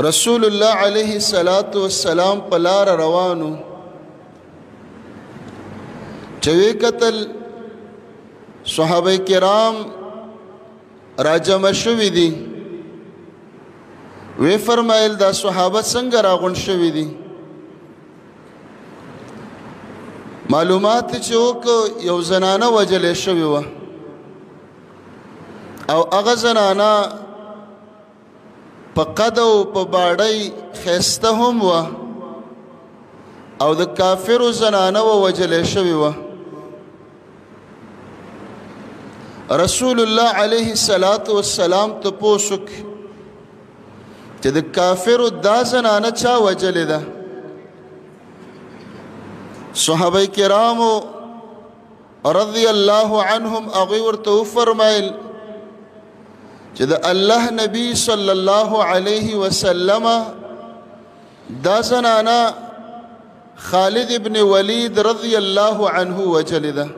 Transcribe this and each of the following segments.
رسول الله علیه الصلاة والسلام په لار روانو چوي قتل صحابه کرام راجم شوي دي وی فرمایل دا صحابه څنګه راغون شوي دي معلومات چې وکړو یو زنانه وجلې شوې وه او هغه زنانه په قد او په باډۍ ښایسته هم وه او د کافرو زنانه ووجلې شوې وه رسول الله علیه الصلاة والسلام تپوس وکړي چې د کافرو دا زنانه چا وجلې ده صحابه کرامو رضی الله عنهم هغوی ورته وفرمایل چې د الله نبی صلی الله علیه وسلم دا زنانه خالد ابن ولید رضی الله عنه وجلې ده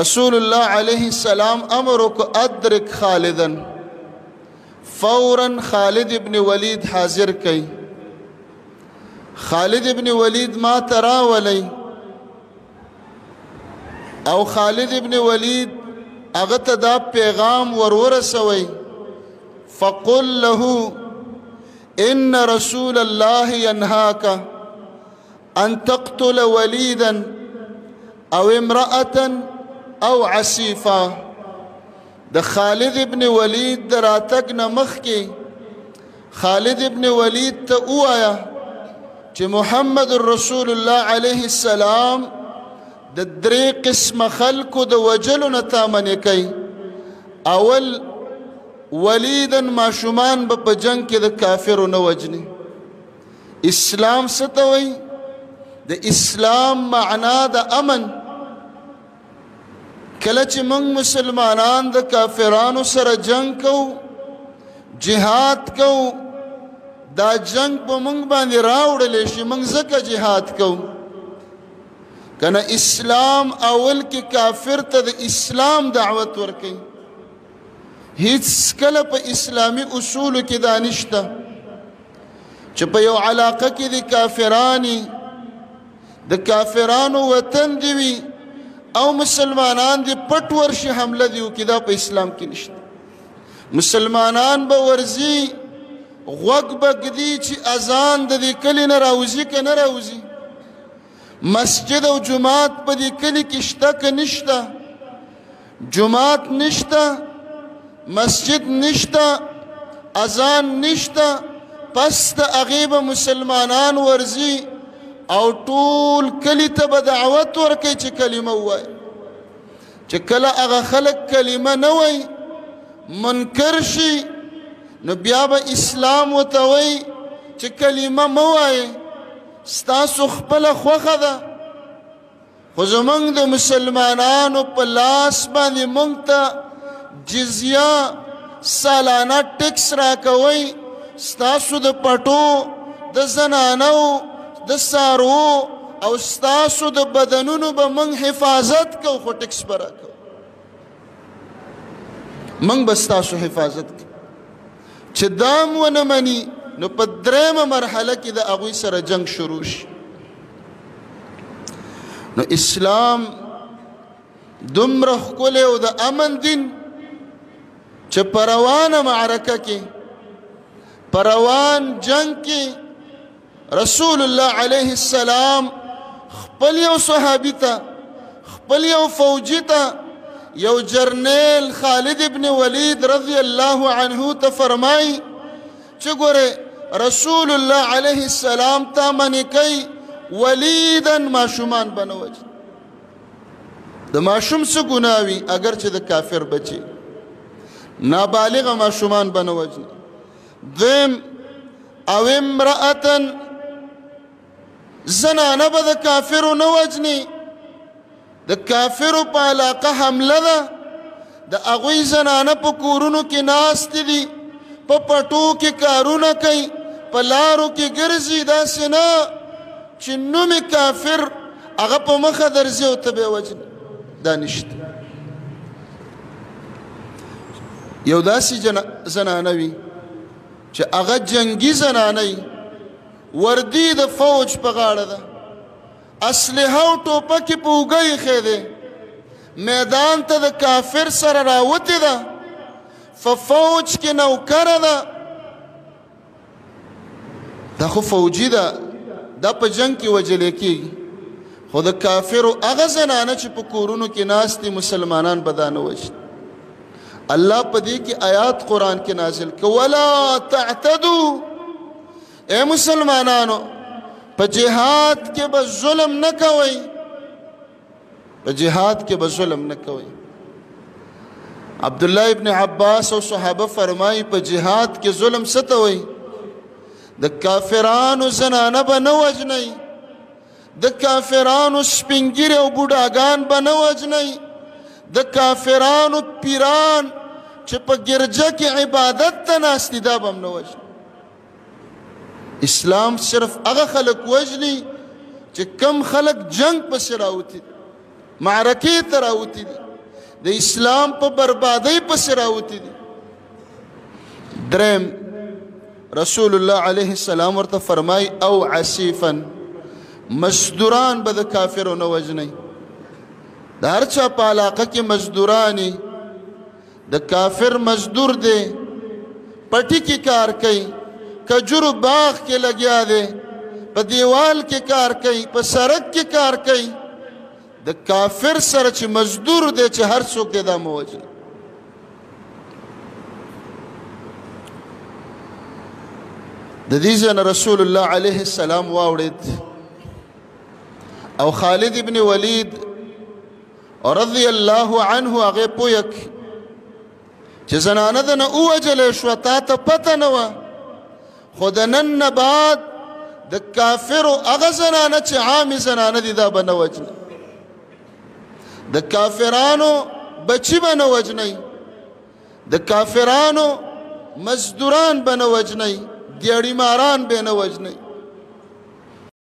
رسول الله علیه السلام امر وکړ ادرک خالدا فورا خالد ابن ولید حاضر کئ خالد ابن ولید ما تراولی او خالد ابن ولید هغه ته دا پیغام ورورسوي فقل له ان رسول الله ينهاك ان تقتل وليدا او امرأة او عسيفا د خالد ابن ولید دراتک نمخ کی خالد ابن ولید ته وایا چې محمد رسول الله علیه السلام د درې قسم خلکو د وجلو نه تامنې کوي اول ولیدا ماشومان به په جنگ کې د کافرو نه وجني اسلام څه ته وایي د اسلام معنا د امن کله چې موږ مسلمانان د کافرانو سره جنگ کوو جهاد کوو دا جنگ په موږ باندې راوړلی شي موږ ځکه جهاد کوو کنه اسلام اول کې کافر ته د اسلام دعوت ورکوي هیڅ کله په اسلامي اصولو کې دا نشته چې په یو علاقه کې د کافرانی د کافرانو وطن دی وي او مسلمانان دی پټ ورشي حمله دی وکړي دا په اسلام کې نشته مسلمانان به ورځي غوږ به ږدي چې اذان د دې کلي نه راوځي که نه راوځي مسجد او جماعت په دې کلي کې شته که نشته جماعت نشته مسجد نشته اذان نشته پس د هغې به مسلمانان ورځي او ټول کلي ته به دعوت ورکوي چې کلمه ووایي چې کله هغه خلک کلمه نه وایي منکر شي نو بیا به اسلام ورته وایي چې کلمه مه وایئ ستاسو خپله خوښه ده خو زموږ د مسلمانانو په لاس باندې موږ ته جزیه سالانه ټکس راکوئ ستاسو د پټو د زنانو د سارو او ستاسو د بدنونو به موږ حفاظت کوو خو ټکس به راکوو موږ به ستاسو حفاظت کوو چې دام ونه مني نو په درېمه مرحله کې د هغوی سره جنگ شروع شي نو اسلام دومره ښکلی او د امن دین چې په روانه معرکه کې په روان جنگ کې رسول الله علیه السلام خپل یو صحابي ته خپل یو فوجي ته یو جرنیل خالد ابن ولید رضی الله عنه ته فرمایي چې ګوره رسول الله علیه السلام ته منې کوي ولیدا ماشومان به نه وجني د ماشوم څه ګناه وي اگر چې د کافر بچي نابالغه ماشومان به نه وجني دویم او امرأة زنانه به د کافرو نه وجني د کافرو په علاقه حمله ده د هغوی زنانه په کورونو کې ناستې دي په پټو کې کارونه کوي په لارو کې ګرځي داسې نه چې نومې کافر هغه په مخه درځي او ته به یې وجني دا نشته یو داسې زنانه وي چې هغه جنگي زنانه وردی د فوج په غاړه ده اسلحه او ټوپکې په اوږه ایښې دی میدان ته د کافر سره راوتې ده فوج کې نوکره ده دا خو فوجي ده دا په جنگ کې وجلې کېږي خو د کافرو هغه زنانه چې په کورونو کې ناست دي مسلمانان به دا نه وجني الله په دې کې آیات قرآن کې نازل که ولا تعتدو اے مسلمانانو په جهاد کې به ظلم نه کوئ په جهاد کې به ظلم نه کوئ عبدالله ابن عباس او صحابه فرمایي په جهاد کې ظلم څه ته وایي د کافرانو زنانه به نه وژنئ د کافرانو سپینګیري او بوډاګان به نه وژنئ د کافرانو پیران چې په ګرجه کې عبادت ته ناست دي دا به هم نه وژنئ اسلام صرف هغه خلک وژني چې کم خلک جنگ پسې راوتي دي معرکې ته راوتي دي د اسلام په بربادۍ پسې راوتي دي دریم رسول الله علیه السلام ورته فرمای او عسیفا مزدوران به د کافرو نه وژنئ د هر چا په علاقه کې مزدورانی د کافر مزدور دی پټي کې کار کوي کجورو باغ کې لګیا دی په دیوال کې کار کوي په سړک کې کار کوي د کافر سره چې مزدور دی چې هر څوک دی دا مه وژنئ د دې ځای نه رسول الله علیه السلام واوړېد او خالد ابن ولید رضی الله عنه هغې پویه چې زنانه ده نه ووژلې شوه تا ته پته نه وه خو د نن نه بعد د کافرو هغه زنانه چې عامې زنانه دي دا به نه وژنئ د کافرانو بچي به نه وژنئ د کافرانو مزدوران به نه وژنئ دیاړي ماران به نه وژنئ